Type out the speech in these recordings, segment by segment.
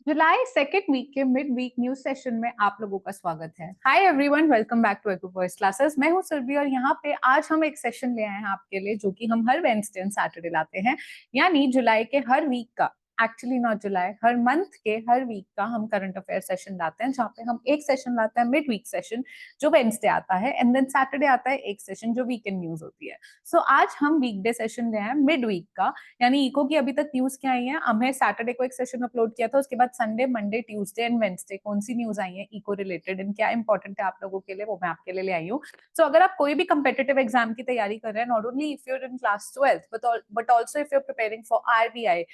जुलाई second week के mid week news session में आप लोगों का स्वागत है। Hi everyone, welcome back to Echo voice classes. मैं हूं सुरभि और यहाँ पे आज हम एक सेशन ले आए हैं आपके लिए, जो कि हम हर वेडनेसडे एंड सैटरडे लाते हैं। यानी जुलाई के हर वीक का, actually not July, her month के हर वीक का हम करंट अफेयर सेशन लाते हैं, जहाँ पे हम एक सेशन लाते हैं मिड वीक सेशन, जो वेडनेसडे आता है, एंड देन सैटरडे आता है एक सेशन जो वीकेंड न्यूज होती है। सो आज हम वीकडे सेशन ले आए मिड वीक का। यानी इको की अभी तक न्यूज क्या आई है, हमने सैटरडे को एक सेशन अपलोड किया था, उसके बाद Sunday, Monday, Tuesday and Wednesday कौन सी न्यूज आई है इको रिलेटेड एंड क्या इंपॉर्टेंट है आप लोगों के लिए, वो मैं आपके लिए ले आई हूँ। सो अगर आप कोई भी कंपेटिटिव एग्जाम की तैयारी कर रहे हैं, not only if you're in class 12th but also if you're preparing for RBI,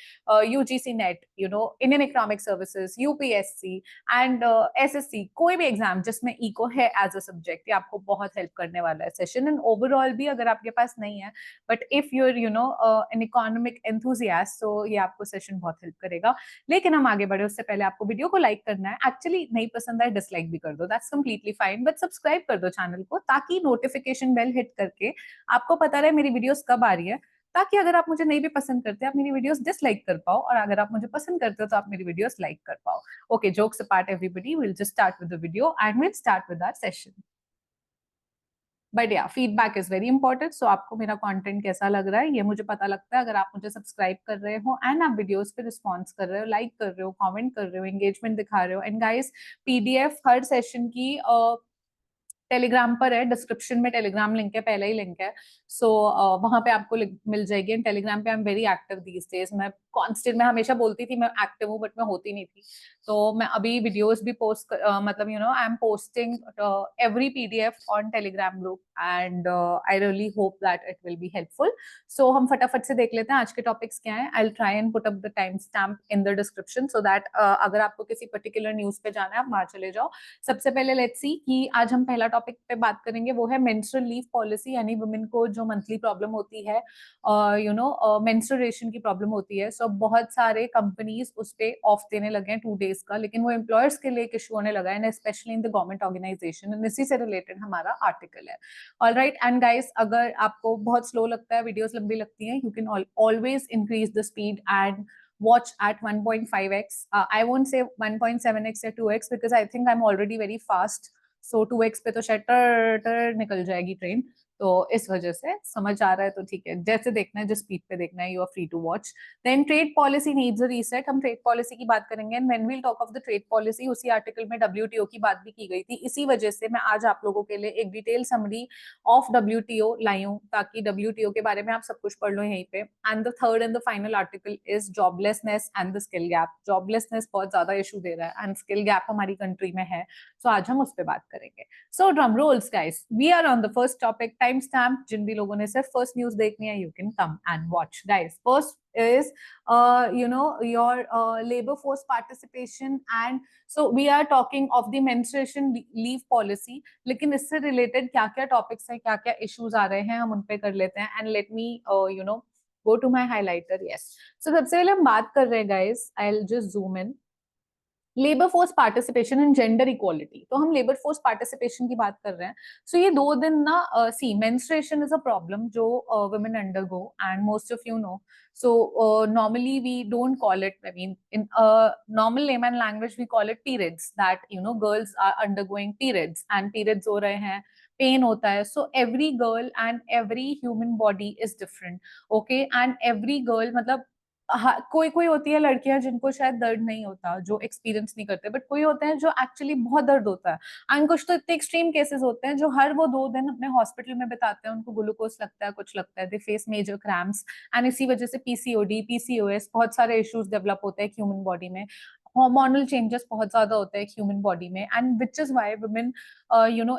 UGC NET, Indian economic services, UPSC and SSC, कोई भी एग्जाम जिसमें इको है एज अ सब्जेक्ट, ये आपको बहुत हेल्प करने वाला है सेशन। एंड ओवरऑल भी अगर आपके पास नहीं है, but if you're an economic enthusiast, तो ये आपको सेशन बहुत हेल्प करेगा। लेकिन हम आगे बढ़े उससे पहले आपको वीडियो को लाइक करना है। एक्चुअली नहीं पसंद आए डिसलाइक भी कर दो, that's completely fine, but subscribe कर दो चैनल को, ताकि नोटिफिकेशन बेल हिट करके आपको पता रहे मेरी वीडियोस कब आ रही है, ताकि अगर आप मुझे नहीं भी पसंद करते आप मेरी वीडियोस डिसलाइक कर पाओ, और अगर आप मुझे पसंद करते हो तो आप मेरी वीडियोस लाइक कर पाओ। Okay, jokes apart everybody, we'll just start with the video and we'll start with our session. But your feedback is very important. So आपको मेरा कंटेंट कैसा लग रहा है ये मुझे पता लगता है अगर आप मुझे सब्सक्राइब कर रहे हो एंड आप वीडियोस पे रिस्पॉन्स कर रहे हो, लाइक कर रहे हो, कमेंट कर रहे हो, एंगेजमेंट दिखा रहे हो। And guys, PDF her session की टेलीग्राम पर है, डिस्क्रिप्शन में टेलीग्राम लिंक है, पहला ही लिंक है। सो वहां पे आपको मिल जाएगी। एंड टेलीग्राम पे I am very active these days. मैं कांस्टेंट, मैं हमेशा बोलती थी मैं एक्टिव हूँ, बट मैं होती नहीं थी। तो मैं अभी वीडियोस भी पोस्ट मतलब I am posting every PDF on Telegram group, and I really hope that it will be helpful. So हम फटाफट से देख लेते हैं आज के टॉपिक्स क्या हैं। I will try and put up the time stamp in the description, so that अगर आपको किसी पर्टिकुलर न्यूज पे जाना है आप वहां चले जाओ। सबसे पहले लेट्स सी कि आज हम पहला टॉपिक पे बात करेंगे, वो है मेंस्ट्रुअल लीव पॉलिसी। यानी वुमेन को जो मंथली प्रॉब्लम होती है, मेंस्ट्रुएशन की प्रॉब्लम होती है। सो बहुत सारे कंपनीज उस पे ऑफ देने लगे हैं 2 days का, लेकिन वो एम्प्लॉयर्स के लिए एक इशू होने लगा है, specially in the government organization. इसी से रिलेटेड हमारा आर्टिकल है। ऑल राइट, एंड गाइस, अगर आपको बहुत स्लो लगता है, वीडियोस लंबी लगती हैं, you can always increase the speed and watch at 1.5x. I won't say 1.7x या 2x because I think I'm already very fast. So 2x पे तो शायद टर टर निकल जाएगी ट्रेन। तो इस वजह से समझ आ रहा है तो ठीक है, जैसे देखना है, जिस स्पीड पे देखना है, you are free to watch. Then trade policy needs a reset. हम ट्रेड पॉलिसी की बात करेंगे, and when we'll talk of the trade policy, उसी आर्टिकल में डब्ल्यूटीओ की बात भी की गई थी। इसी वजह से मैं आज आप लोगों के लिए एक डिटेल समरी ऑफ डब्ल्यूटीओ लाई हूँ, ताकि डब्ल्यूटीओ के बारे में आप सब कुछ पढ़ लो यहीं पे। And the third and the final article is joblessness and the skill gap. Joblessness बहुत ज्यादा इशू दे रहा है एंड स्किल गैप हमारी कंट्री में है। सो आज हम उस पर बात करेंगे। So drum rolls guys, we are on the first topic, time stamp. जिन भी लोगों ने सिर्फ फर्स्ट न्यूज देखनी है, you can come and watch guys. First is your labor force participation, and so we are talking of the menstruation leave policy। लेकिन इससे related क्या क्या टॉपिक्स हैं, क्या क्या इश्यूज आ रहे हैं, हम उन पे कर लेते हैं। And let me go to my highlighter. Yes, so सबसे पहले हम बात कर रहे हैं guys, I will just zoom in, labour force participation in gender equality. तो हम लेबर फोर्स पार्टिसिपेशन की बात कर रहे हैं। सो ये 2 दिन ना, see menstruation is a problem जो women undergo, and most of you know. So normally we don't call it, I mean in normal layman language we call it periods, that girls are undergoing periods, and periods हो रहे हैं, pain होता है। So every girl and every human body is different. Okay, and every girl मतलब, हाँ, कोई कोई होती है लड़कियां जिनको शायद दर्द नहीं होता, जो एक्सपीरियंस नहीं करते, बट कोई होते हैं जो एक्चुअली बहुत दर्द होता है। एंड कुछ तो इतने एक्सट्रीम केसेस होते हैं जो हर वो 2 दिन अपने हॉस्पिटल में बिताते हैं, उनको ग्लूकोज लगता है, कुछ लगता है, they face major cramps. And इसी वजह से पीसीओडी, पीसीओएस, बहुत सारे इश्यूज डेवलप होते हैं ह्यूमन बॉडी में। हार्मोनल चेंजेस बहुत ज्यादा होते हैं ह्यूमन बॉडी में, and which is Y women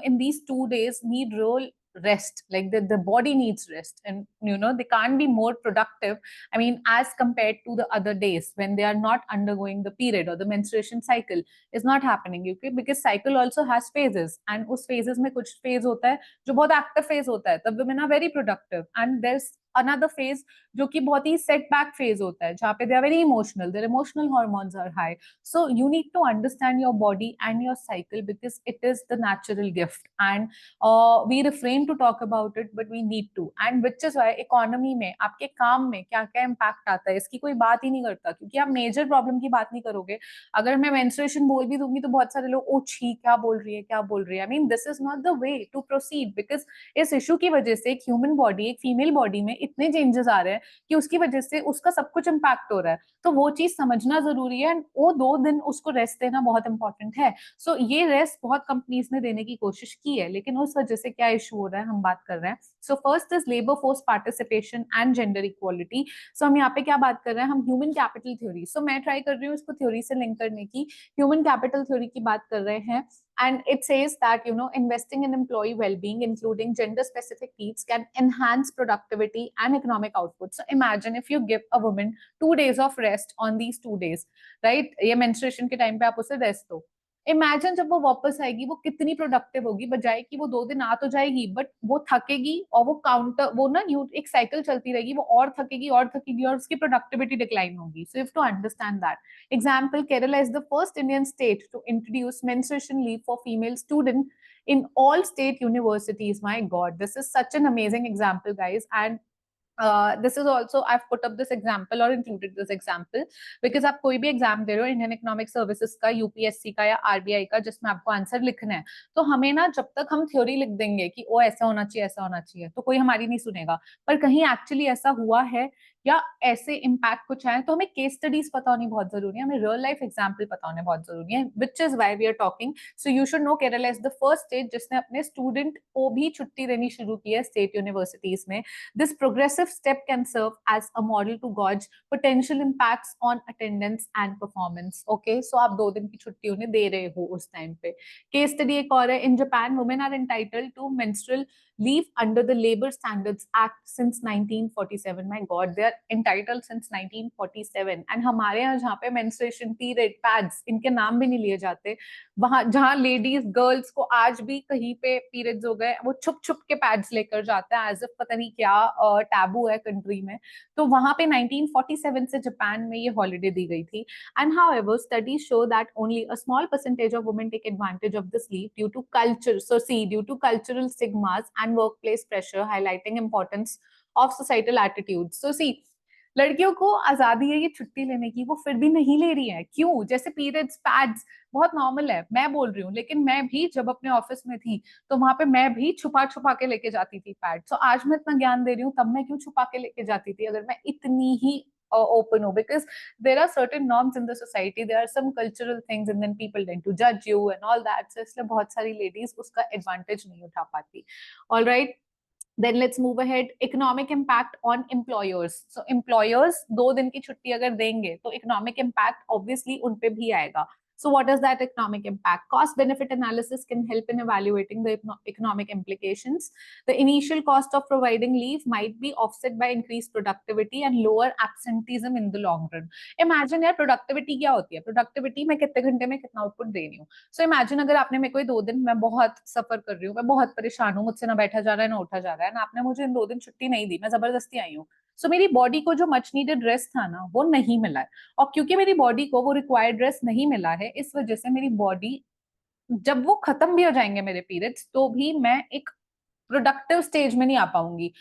in these 2 days need real rest, like the body needs rest, and they can't be more productive, I mean, as compared to the other days when they are not undergoing the period, or the menstruation cycle is not happening, okay? Because cycle also has phases, and उस phases में कुछ phase होता है जो बहुत active phase होता है, तब women are very productive, and there's another phase जो कि बहुत ही setback phase होता है, जहाँ पे they are very emotional, their emotional hormones are high. So you need to understand your body and your cycle because it is the natural gift, and we refrain to talk about it, but we need to. And which is why economy में, आपके काम में क्या क्या impact आता है, इसकी कोई बात ही नहीं करता, क्योंकि आप major problem की बात नहीं करोगे. अगर मैं menstruation बोल भी दूंगी तो बहुत सारे लोग, ओ छी क्या बोल रही है, क्या बोल रही है. I mean this is not the way to proceed, because इस issue की वजह से एक human body, एक female body में इतने changes आ रहे हैं कि उसकी वजह से उसका सब कुछ impact हो रहा है. तो वो चीज समझना जरूरी है, वो 2 दिन उसको रेस्ट देना बहुत इंपॉर्टेंट है. सो ये रेस्ट बहुत कंपनीज ने देने की कोशिश की है, लेकिन उस वजह से क्या इशू हो रहा है हम बात कर रहे हैं. So first is labour force participation and gender equality. So हम यहाँ पे क्या बात कर रहे हैं, हम ह्यूमन कैपिटल थ्योरी. सो मैं ट्राई कर रही हूँ इसको थ्योरी से लिंक करने की. ह्यूमन कैपिटल थ्योरी की बात कर रहे हैं, and it says that investing in employee well-being including gender specific needs can enhance productivity and economic output. So imagine if you give a woman 2 days of rest on these 2 days, right? ये menstruation के time पे आप उसे rest दो. Imagine जब वो वापस आएगी वो कितनी प्रोडक्टिव होगी, बजाय कि वो 2 दिन आ तो जाएगी बट वो थकेगी, और वो काउंटर वो ना एक साइकिल चलती रहेगी, वो और थकेगी और उसकी प्रोडक्टिविटी डिक्लाइन होगी. So you have to understand that. Example, Kerala is the first Indian state to introduce menstruation leave for female students in all state universities. My God, this is such an amazing example, guys. And this is also, I've put up this example or included this example because आप कोई भी exam दे रहे हो Indian economic services का, UPSC का या RBI का, जिसमें आपको आंसर लिखना है, तो हमें ना जब तक हम थ्योरी लिख देंगे कि ओ ऐसा होना चाहिए ऐसा होना चाहिए, तो कोई हमारी नहीं सुनेगा. पर कहीं एक्चुअली ऐसा हुआ है या ऐसे इम्पैक्ट कुछ आए, तो हमें केस स्टडीज पता होनी बहुत जरूरी है, हमें रियल लाइफ एग्जाम्पल पता होने बहुत जरूरी है, which is why we are talking. So you should know Kerala is the first state जिसने अपने स्टूडेंट को भी छुट्टी देनी शुरू की है स्टेट यूनिवर्सिटीज में. This progressive step can serve as a model to gauge potential impacts on attendance and performance. Okay, so आप 2 दिन की छुट्टी उन्हें दे रहे हो उस टाइम पे. केस स्टडी एक और है. In Japan, women are entitled to menstrual leave under the Labor Standards Act since 1947. My God, they are entitled since 1947. And हमारे यहाँ जहाँ पे menstruation period pads इनके नाम भी नहीं लिए जाते, वहां जहाँ लेडीज गर्ल्स को आज भी कहीं पे पीरियड्स हो गए, वो छुप छुप के पैड्स लेकर जाते हैं एज इफ पता नहीं क्या टैबू है कंट्री में. तो वहां पे 1947 से जापान में ये हॉलिडे दी गई थी. And however studies show that only a small percentage of women take advantage of this leave due to culture. So see, due to cultural stigmas and workplace pressure highlighting importance of societal attitude. So see, लड़कियों को आजादी है ये छुट्टी लेने की, वो फिर भी नहीं ले रही है. क्यों? जैसे पीरियड्स पैड्स बहुत नॉर्मल है, मैं बोल रही हूँ, लेकिन मैं भी जब अपने ऑफिस में थी तो वहां पे मैं भी छुपा छुपा के लेके जाती थी पैड. सो आज मैं इतना ज्ञान दे रही हूँ, तब मैं क्यों छुपा के लेके जाती थी अगर मैं इतनी ही open हो? Because there are certain norms in the society, there are some cultural things, and then people tend to judge you and all that. So इसलिए बहुत सारी ladies उसका advantage नहीं उठा पाती. All right. Then let's move ahead. Economic impact on employers. So employers 2 दिन की छुट्टी अगर देंगे तो economic impact obviously उन पे भी आएगा. So what is that economic impact? Cost benefit analysis can help in evaluating the economic implications. The initial cost of providing leave might be offset by increased productivity and lower absenteeism in the long run. Imagine यार productivity क्या होती है? Productivity मैं कितने घंटे में कितना output दे रही हूँ. So imagine अगर आपने मेरे को 2 दिन, मैं बहुत सफर कर रही हूँ, मैं बहुत परेशान हूँ, मुझसे ना बैठा जा रहा है ना उठा जा रहा है, ना आपने मुझे इन 2 दिन छुट्टी नहीं दी, मैं जबरदस्ती आई हूँ. सो मेरी बॉडी को जो मच नीडेड रेस्ट था ना, वो नहीं मिला है. और क्योंकि मेरी बॉडी को वो रिक्वायर्ड रेस्ट नहीं मिला है, इस वजह से मेरी बॉडी, जब वो खत्म भी हो जाएंगे मेरे पीरियड्स, तो भी मैं एक प्रोडक्टिव स्टेज में नहीं आ पाऊंगी.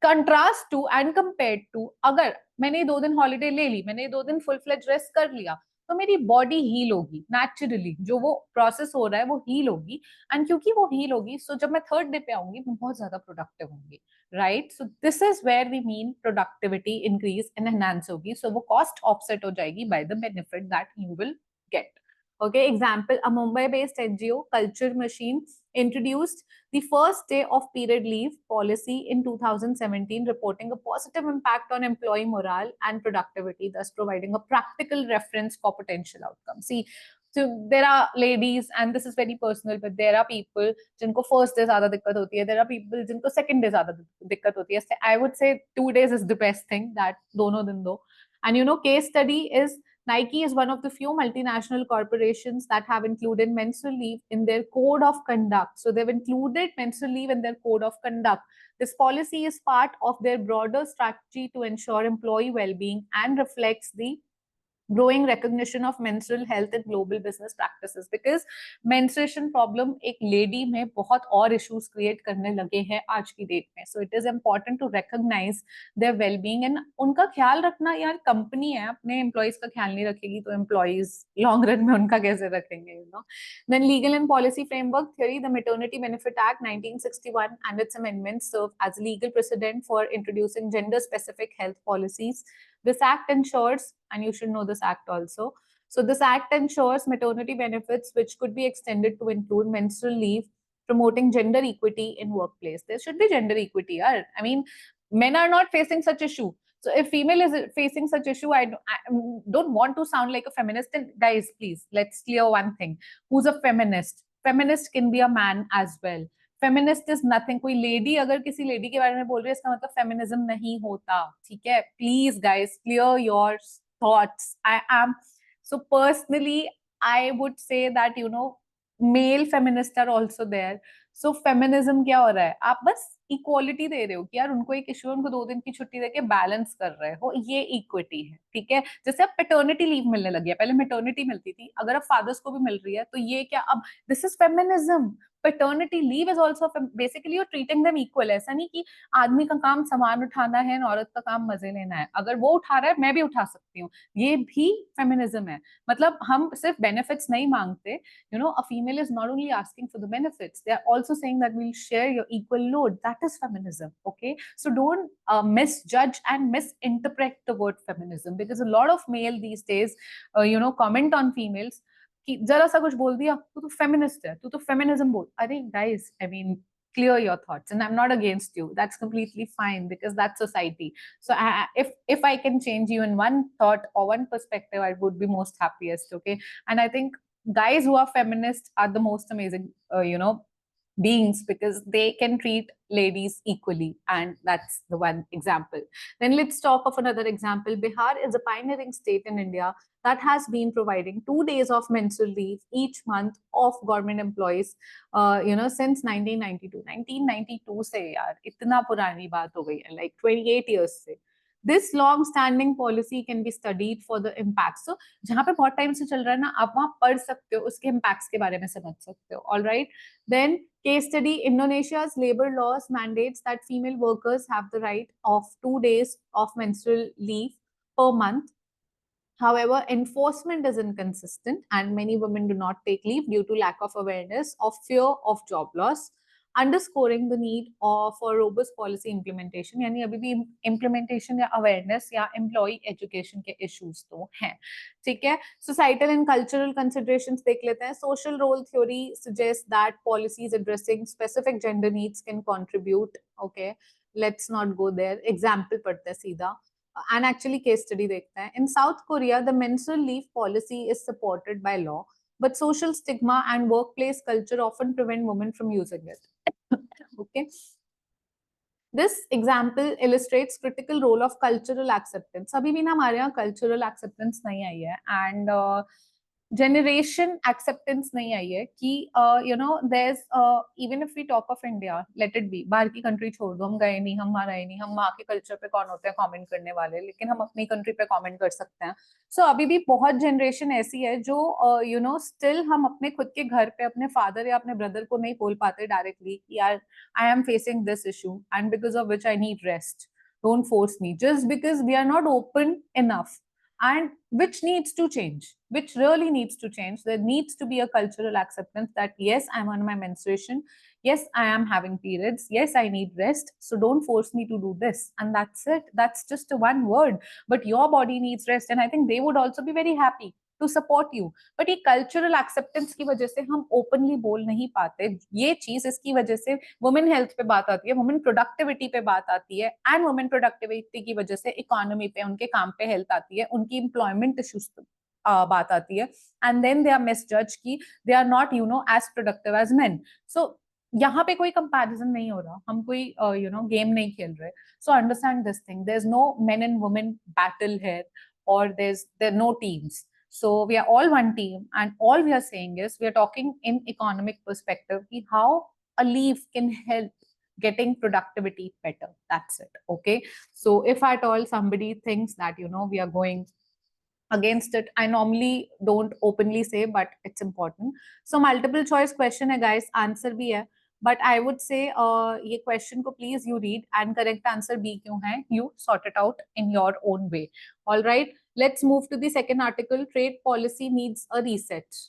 Contrast to and compare to, अगर मैंने 2 दिन हॉलीडे ले ली, मैंने 2 दिन फुल फ्लेज रेस्ट कर लिया, तो मेरी बॉडी हील होगी नेचुरली, जो वो प्रोसेस हो रहा है वो हील होगी. एंड क्योंकि वो हील होगी, सो जब मैं 3rd डे पे आऊंगी मैं बहुत ज्यादा प्रोडक्टिव होंगी. Right. So this is where we mean productivity increase and enhance होगी. सो वो कॉस्ट ऑफसेट हो जाएगी by the benefit that you will get. Okay, example, a Mumbai-based NGO, Culture Machine, introduced the first day of period leave policy in 2017, reporting a positive impact on employee morale and productivity, thus providing a practical reference for potential outcomes. See, so there are ladies, and this is very personal, but there are people जिनको first day ज़्यादा दिक्कत होती है, there are people जिनको second day ज़्यादा दिक्कत होती है. I would say 2 days is the best thing, that दोनों दिन दो. And case study is Nike is one of the few multinational corporations that have included menstrual leave in their code of conduct. So they've included menstrual leave in their code of conduct. This policy is part of their broader strategy to ensure employee well-being and reflects the growing recognition of menstrual health in global business practices, because menstruation problem एक lady में बहुत और issues create करने लगे हैं आज की date में. So it is important to recognize their well-being and उनका ख्याल रखना. यार कंपनी है, अपने employees का ख्याल नहीं रखेगी तो employees long run में उनका कैसे रखेंगे, you know. Then legal and policy framework theory, the Maternity Benefit Act 1961 and its amendments serve as legal precedent for introducing gender specific health policies. This act ensures, and you should know this act also. So this act ensures maternity benefits which could be extended to include menstrual leave, promoting gender equity in workplace. There should be gender equity. I mean, men are not facing such issue. So if female is facing such issue, I don't want to sound like a feminist. And guys, please, let's clear one thing. Who's a feminist? Feminist can be a man as well. Feminist is nothing. कोई lady अगर किसी lady के बारे में बोल रही है इसका मतलब फेमिनिज्म नहीं होता, ठीक है. Please guys, clear your thoughts. I am so personally I would say that you know male feminist are also there. So feminism क्या हो रहा है? आप बस इक्वालिटी दे रहे हो कि यार उनको एक इश्यू, उनको 2 दिन की छुट्टी देके बैलेंस कर रहे हो, ये इक्विटी है, ठीक है. जैसे अब पेटर्निटी लीव मिलने लगी है, पहले मेटर्निटी मिलती थी, अगर अब फादर्स को भी मिल रही है तो ये क्या अब this is feminism. paternity leave is also basically you're treating them equal. ऐसा नहीं कि आदमी का काम सामान उठाना है और औरत का काम मजे लेना है. अगर वो उठा रहा है मैं भी उठा सकती हूँ, ये भी फेमिनिज्म है. मतलब हम सिर्फ बेनिफिट्स नहीं मांगते. You know, a female is not only asking for the benefits, they are also saying that we'll share your equal load. That is feminism. Okay, so don't misjudge and misinterpret the word feminism, because a lot of male these days you know comment on females कि जरा सा कुछ बोल दिया तू तो feminist है, तू तो फेमिनिज्म बोल. अरे guys, I mean clear your thoughts, and I'm not against you. That's completely fine because that's society. So if I can change you in one thought or one perspective, I would be most happiest. Okay, and I think guys who are feminists are the most amazing you know beings, because they can treat ladies equally, and that's the one example. Then let's talk of another example. Bihar is a pioneering state in India that has been providing 2 days of menstrual leave each month of government employees you know since 1992 से. यार इतना पुरानी बात हो गई है, like 28 years से. This long-standing policy can be studied for the impacts. So जहाँ पे बहुत टाइम से चल रहा है ना, आप वहाँ पढ़ सकते हो, उसके impacts के बारे में समझ सकते हो. All right. Then case study: Indonesia's labor laws mandates that female workers have the right of 2 days of menstrual leave per month. However, enforcement is inconsistent and many women do not take leave due to lack of awareness or fear of job loss, underscoring the need for robust policy implementation. यानी अभी भी implementation या awareness या employee education के issues तो हैं, ठीक है. Societal and cultural considerations देख लेते हैं. Social role theory suggests that policies addressing specific gender needs can contribute. Okay, let's not go there. Example पढ़ते हैं सीधा. And actually case study देखते हैं. In South Korea, the menstrual leave policy is supported by law, but social stigma and workplace culture often prevent women from using it. Okay. This example illustrates critical role of cultural acceptance. अभी भी ना हमारे यहाँ cultural acceptance नहीं आई है, and generation acceptance नहीं आई है कि you know there's even if we talk of India, let it be, बाहर की country छोड़ दो, हम गए नहीं, हम वहाँ रहे नहीं, हम वहाँ के culture पे कौन होते हैं comment करने वाले, लेकिन हम अपनी country पे comment कर सकते हैं. So अभी भी बहुत generation ऐसी है जो you know still हम अपने खुद के घर पे अपने father या अपने brother को नहीं बोल पाते directly कि यार I am facing this issue and because of which I need rest. Don't force me, just because we are not open enough. And which needs to change, which really needs to change. There needs to be a cultural acceptance that yes, I'm on my menstruation, yes, I am having periods, yes, I need rest, so don't force me to do this. And that's it. That's just one word, but your body needs rest, and I think they would also be very happy to support you. But ये cultural acceptance की वजह से हम openly बोल नहीं पाते. ये चीज इसकी वजह से women health पे बात आती है, women productivity पे बात आती है, and women productivity की वजह से economy पे, उनके काम पे health आती है, उनकी employment issues बात आती है, and then they are misjudged कि they are not you know as productive as men. So यहाँ पे कोई comparison नहीं हो रहा, हम कोई you know game नहीं खेल रहे. So understand this thing. There's no men and women battle here, or there are no teams. So we are all one team, and all we are saying is we are talking in economic perspective how a leave can help getting productivity better. That's it. Okay. So if at all somebody thinks that we are going against it, I normally don't openly say, but it's important. So multiple choice question hai guys, answer bhi hai, but I would say ye question ko please you read, and correct answer B kyun hai you sort it out in your own way. All right, let's move to the second article. Trade policy needs a reset.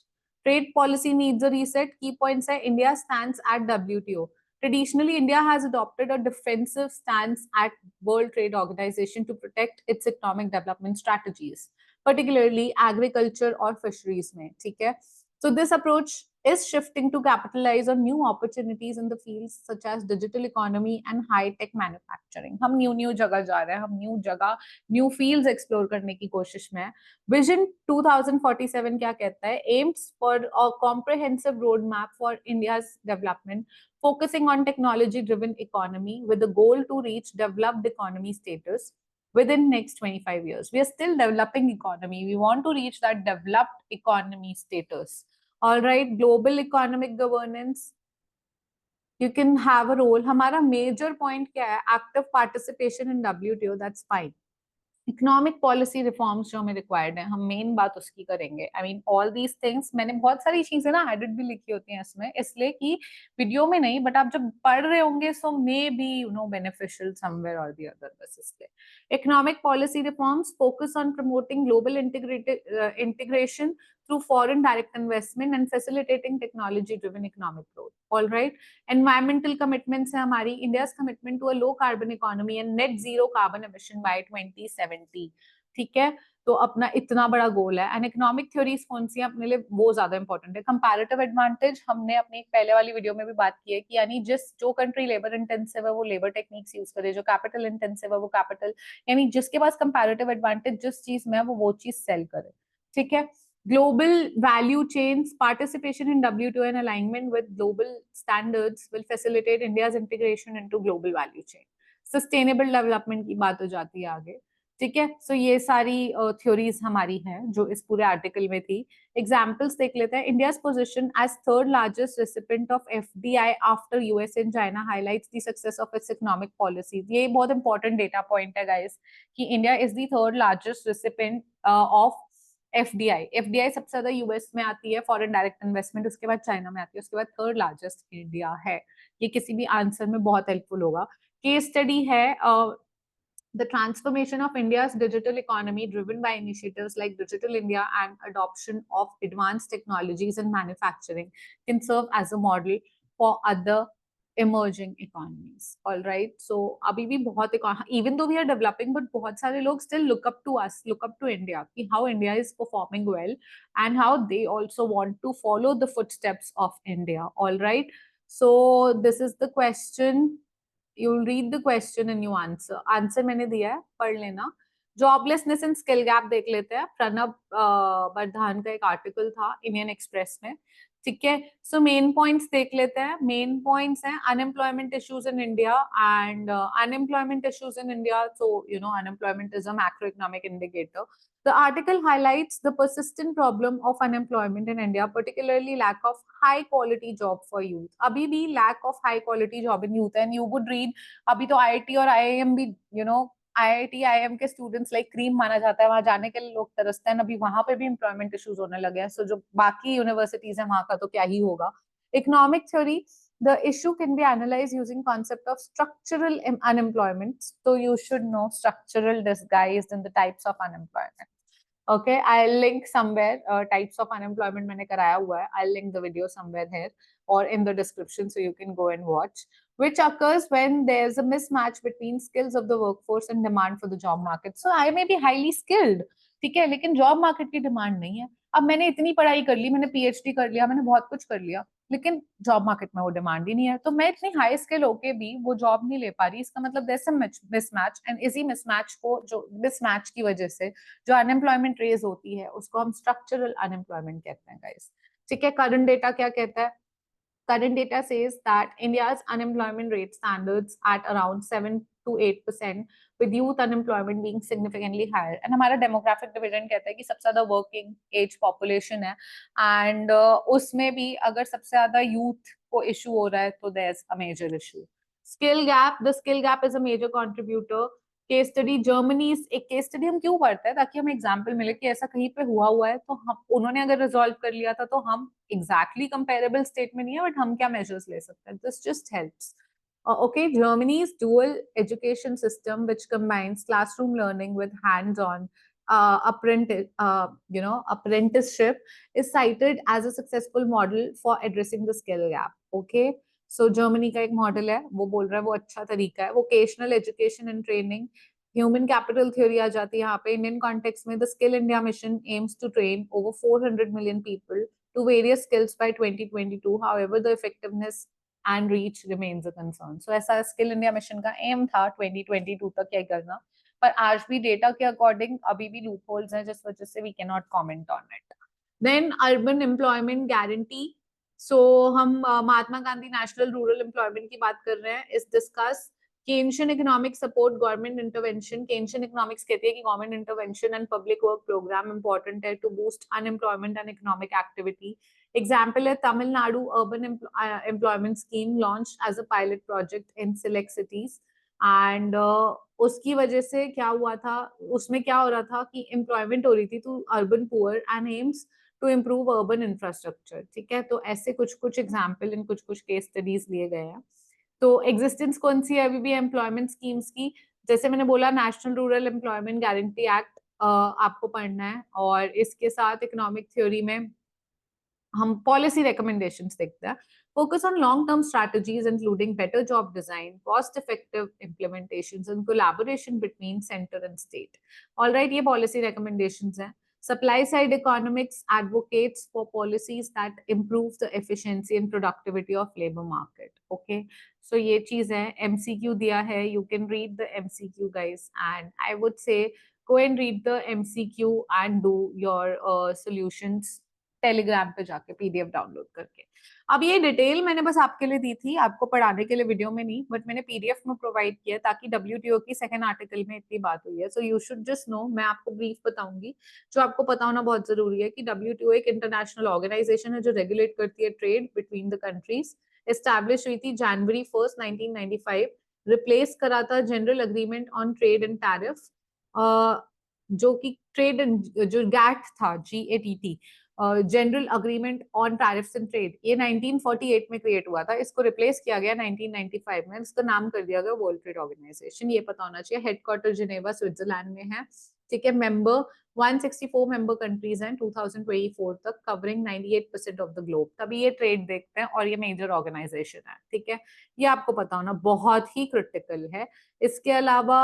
Trade policy needs a reset. Key points hai India stands at WTO. Traditionally, India has adopted a defensive stance at World Trade Organization to protect its economic development strategies, particularly agriculture or fisheries में, ठीक है? So this approach is shifting to capitalize on new opportunities in the fields such as digital economy and high-tech manufacturing. हम new जगह जा रहे हैं, हम new जगह, new fields explore करने की कोशिश में हैं. Vision 2047 क्या कहता है? Aims for a comprehensive roadmap for India's development, focusing on technology-driven economy with the goal to reach developed economy status within next 25 years. We are still developing economy. We want to reach that developed economy status. All right, global economic governance. You can have a role. हमारा major point क्या है? Active participation in WTO. That's fine. Economic policy reforms जो हमें required है, हम main बात उसकी करेंगे. I mean all these things, मैंने बहुत सारी चीजें ना एडिट भी लिखी होती हैं इसमें, इसलिए कि वीडियो में नहीं, बट आप जब पढ़ रहे होंगे सो मे बी बेनिफिशियल समवेयर और द अदर. बस इसलिए economic policy reforms focus on promoting global integration through foreign direct investment and facilitating technology driven economic growth. All right, environmental commitments है हमारी. India's commitment to a low carbon economy and net zero carbon emission by 2070. ठीक है, तो अपना इतना बड़ा गोल है. And economic theories कौन सी है अपने लिए, वो ज्यादा इंपॉर्टेंट है. कंपैरेटिव एडवांटेज हमने अपनी एक पहले वाली वीडियो में भी बात की है कि यानी जो कंट्री लेबर इंटेंसिव है वो लेबर टेक्निक्स यूज करे, जो कैपिटल इंटेंसिव है वो कैपिटल, यानी जिसके पास कंपैरेटिव एडवांटेज जिस चीज में है वो चीज सेल करे. ठीक है. Global value chains, participation in WTO and alignment with global standards will facilitate India's integration into global value chain. Sustainable development की बात हो जाती है आगे. ठीक है, सो ये सारी थ्योरीज हमारी हैं जो इस पूरे आर्टिकल में थी. एग्जाम्पल्स देख लेते हैं. India's position as third largest recipient of FDI after US and China highlights the success of its economic policies. ये बहुत इंपॉर्टेंट डेटा पॉइंट है गाइस कि India is the third largest recipient of FDI. FDI सबसे ज्यादा US में आती है, foreign direct investment, उसके बाद चाइना में आती है, उसके बाद थर्ड लार्जेस्ट इंडिया है. ये किसी भी आंसर में बहुत हेल्पफुल होगा. केस स्टडी है the transformation of India's digital economy driven by initiatives like Digital India and adoption of advanced technologies in manufacturing can serve as a model for other emerging economies. All right, so abhi bhi bahut, even though we are developing, but bahut sare log still look up to us, look up to India, ki how India is performing well and how they also want to follow the footsteps of India. All right, so this is the question. You'll read the question and you answer. Answer मैंने दिया है, पढ़ लेना. Joblessness and skill gap देख लेते हैं. प्रणब बरधान का एक आर्टिकल था इंडियन एक्सप्रेस में. ठीक है, सो मेन पॉइंट्स देख लेते हैं. मेन पॉइंट्स हैं unemployment issues in India and unemployment issues in India. So unemployment is a macroeconomic indicator. The article highlights the persistent problem of unemployment in India, particularly lack of high quality job for youth. अभी भी lack of high quality job in youth, and you would read अभी तो IIT और IIM भी IIT IIM के students like cream माना जाता है, वहां जाने के लिए लोग तरसते हैं. अभी वहां पे भी एम्प्लॉयमेंट इश्यूज होने लगे हैं. सो जो बाकी यूनिवर्सिटीज है वहां का तो क्या ही होगा. Economic theory, the issue can be analyzed using concept of structural unemployment. So you should know structural disguised in the types of unemployment. Okay, I'll link somewhere types of unemployment मैंने कराया हुआ है. I'll link the video somewhere here or in the description so you can go and watch. Which occurs when there's a mismatch between skills of the workforce and demand for the job market. So I may be highly skilled, ठीक है, लेकिन job market की demand नहीं है. अब मैंने इतनी पढ़ाई कर ली, मैंने पीएचडी कर लिया, मैंने बहुत कुछ कर लिया, लेकिन जॉब मार्केट में वो डिमांड ही नहीं है. तो मैं इतनी हाई स्किल होके भी वो जॉब नहीं ले पा रही. इसका मतलब there is a mismatch, and इसी मिसमैच को, जो मिसमैच की वजह से जो अनएम्प्लॉयमेंट रेज होती है उसको हम स्ट्रक्चरल अनएम्प्लॉयमेंट कहते हैं गाइस. ठीक है, करंट डेटा क्या कहता है? Current data says that India's unemployment rate stands at around to 8%, with youth unemployment being significantly higher. And हमारा demographic division कहता है कि सबसे ज़्यादा working age population है, and उसमें भी अगर सबसे ज़्यादा youth को issue हो रहा है तो there's a major issue. Skill gap, the skill gap is a major contributor. Case study Germany, एक केस स्टडी हम क्यों पढ़ते हैं? ताकि हमें एग्जांपल मिले कि ऐसा कहीं पे हुआ है, तो हम उन्होंने अगर रिजॉल्व कर लिया था तो हम एग्जैक्टली कंपेरेबल स्टेट में नहीं है, बट हम क्या मेजर्स ले सकते हैं? This just helps. Okay, Germany's dual education system, which combines classroom learning with hands-on apprenticeship, is cited as a successful model for addressing the skill gap. Okay, so Germany का एक model है, वो बोल रहा है वो अच्छा तरीका है. Vocational education and training, human capital theory आ जाती है यहाँ पे. इंडियन कॉन्टेक्स्ट में the skill India mission aims to train over 400 million people to various skills by 2022. However, the effectiveness and reach remains a concern. So ऐसा skill India mission का M था 2022 तक क्या करना, पर आज भी डेटा के अकॉर्डिंग अभी भी लूप होल्स हैं, जिस वजह से we can not comment on it. Then urban employment guarantee. So हम Mahatma Gandhi national rural employment की बात कर रहे हैं. इस discuss Keynesian economic support government intervention. Keynesian economics कहती है कि government intervention and public work program important है to boost unemployment and economic activity. Example है Tamil Nadu urban employment scheme launch as a pilot project in select cities. And उसकी वजह से क्या हुआ था, उसमें क्या हो रहा था कि एम्प्लॉयमेंट हो रही थी to urban poor and aims to improve urban infrastructure. ठीक है, तो ऐसे कुछ कुछ एग्जाम्पल इन कुछ कुछ केस स्टडीज लिए गए हैं. तो एग्जिस्टेंस कौन सी है अभी भी एम्प्लॉयमेंट स्कीम्स की? जैसे मैंने बोला, national rural employment guarantee act आपको पढ़ना है, और इसके साथ इकोनॉमिक थ्योरी में हम पॉलिसी रिकमेंडेशंस देखते हैं. Focus on long-term strategies, including better job design, cost-effective implementations, and collaboration between center and state. All right, ये policy recommendations हैं. Supply-side economics advocates for policies that improve the efficiency and productivity of labor market. Okay, so ये चीज है. MCQ दिया है. You can read the MCQ, guys, and I would say go and read the MCQ and do your solutions Telegram पे जाके PDF download करके. अब ये डिटेल मैंने बस आपके लिए दी थी, आपको पढ़ाने के लिए वीडियो में नहीं, बट मैंने पीडीएफ में प्रोवाइड किया ताकि डब्ल्यूटीओ की सेकंड आर्टिकल में इतनी बात हुई है. So you should just know. मैं आपको ब्रीफ बताऊंगी. जो आपको पता होना बहुत जरूरी है कि डब्ल्यूटीओ एक इंटरनेशनल ऑर्गेनाइजेशन है जो रेगुलेट करती है trade between the countries. Establish हुई थी January 1st 1995. रिप्लेस करा था general agreement on trade and tariff, जो कि ट्रेड जो गैट था, GATT, general agreement on tariffs and trade, ये 1948 में क्रिएट हुआ था. इसको रिप्लेस किया गया 1995 में. इसका नाम कर दिया गया वर्ल्ड ट्रेड ऑर्गेनाइजेशन. ये पता होना चाहिए. हेडक्वार्टर जिनेवा स्विट्जरलैंड में है. ठीक है, मेंबर 164 मेंबर कंट्रीज हैं 2024 तक, कवरिंग 98% ऑफ द ग्लोब. तभी ये ट्रेड देखते हैं और ये मेजर ऑर्गेनाइजेशन है. ठीक है, ये आपको पता होना बहुत ही क्रिटिकल है. इसके अलावा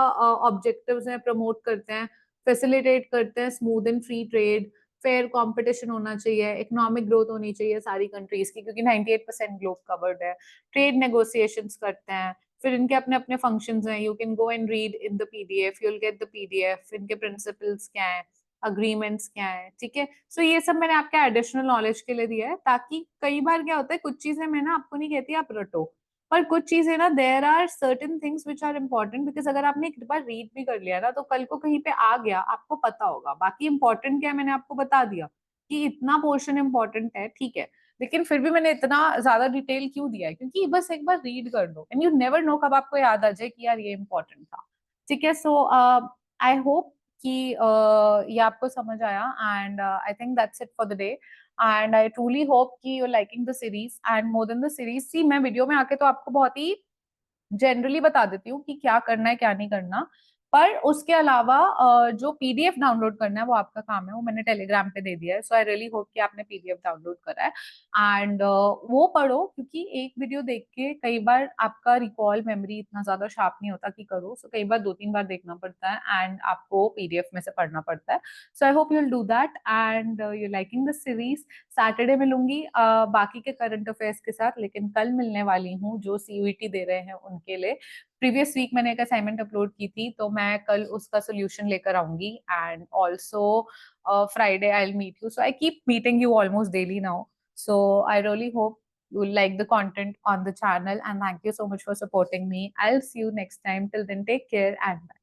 ऑब्जेक्टिव्स हैं, प्रमोट करते हैं, फैसिलिटेट करते हैं smooth and free trade, fair competition होना चाहिए, इकोनॉमिक ग्रोथ होनी चाहिए सारी कंट्रीज की, क्योंकि 98% ग्लोब कवर्ड है. ट्रेड नेगोशिएशंस करते हैं. फिर इनके अपने अपने फंक्शंस हैं. You can go and read in the PDF, you will get the PDF. इनके प्रिंसिपल्स क्या है, अग्रीमेंट्स क्या है. ठीक है, सो ये सब मैंने आपके एडिशनल नॉलेज के लिए दिया है, ताकि कई बार क्या होता है, कुछ चीजें मैं ना आपको नहीं कहती आप रटो, पर कुछ चीजें ना, there are certain things which are important, because अगर आपने एक बार रीड भी कर लिया ना, तो कल को कहीं पे आ गया आपको पता होगा. बाकी इंपॉर्टेंट क्या है मैंने आपको बता दिया कि इतना पोर्शन इंपॉर्टेंट है. ठीक है, लेकिन फिर भी मैंने इतना ज्यादा डिटेल क्यों दिया है? क्योंकि बस एक बार रीड कर लो, एंड यू नेवर नो कब आपको याद आ जाए कि यार ये इंपॉर्टेंट था. ठीक है, सो आई होप कि ये आपको समझ आया, and I think that's it for the day. And I truly hope कि you liking the series, and more than the series. See, मैं वीडियो में आके तो आपको बहुत ही जनरली बता देती हूँ कि क्या करना है क्या नहीं करना, पर उसके अलावा जो पीडीएफ डाउनलोड करना है वो आपका काम है, वो मैंने टेलीग्राम पे दे दिया है. सो आई रियली होप कि आपने पीडीएफ डाउनलोड करा है, एंड वो पढ़ो, क्योंकि एक वीडियो देख के कई बार आपका रिकॉल मेमोरी इतना ज्यादा शार्प नहीं होता कि करो. सो कई बार 2-3 बार देखना पड़ता है, एंड आपको पीडीएफ में से पढ़ना पड़ता है. So I hope you will do that, and you liking the series. Saturday मिलूंगी बाकी के करंट अफेयर्स के साथ, लेकिन कल मिलने वाली हूँ जो सीयूईटी दे रहे हैं उनके लिए. प्रीवियस वीक मैंने एक असाइनमेंट अपलोड की थी, तो मैं कल उसका सोल्यूशन लेकर आऊंगी. And also Friday I will meet you. So I keep meeting you almost daily now. So I really hope you like the content on the channel, and thank you so much for supporting me. I'll see you next time. Till then, take care and bye.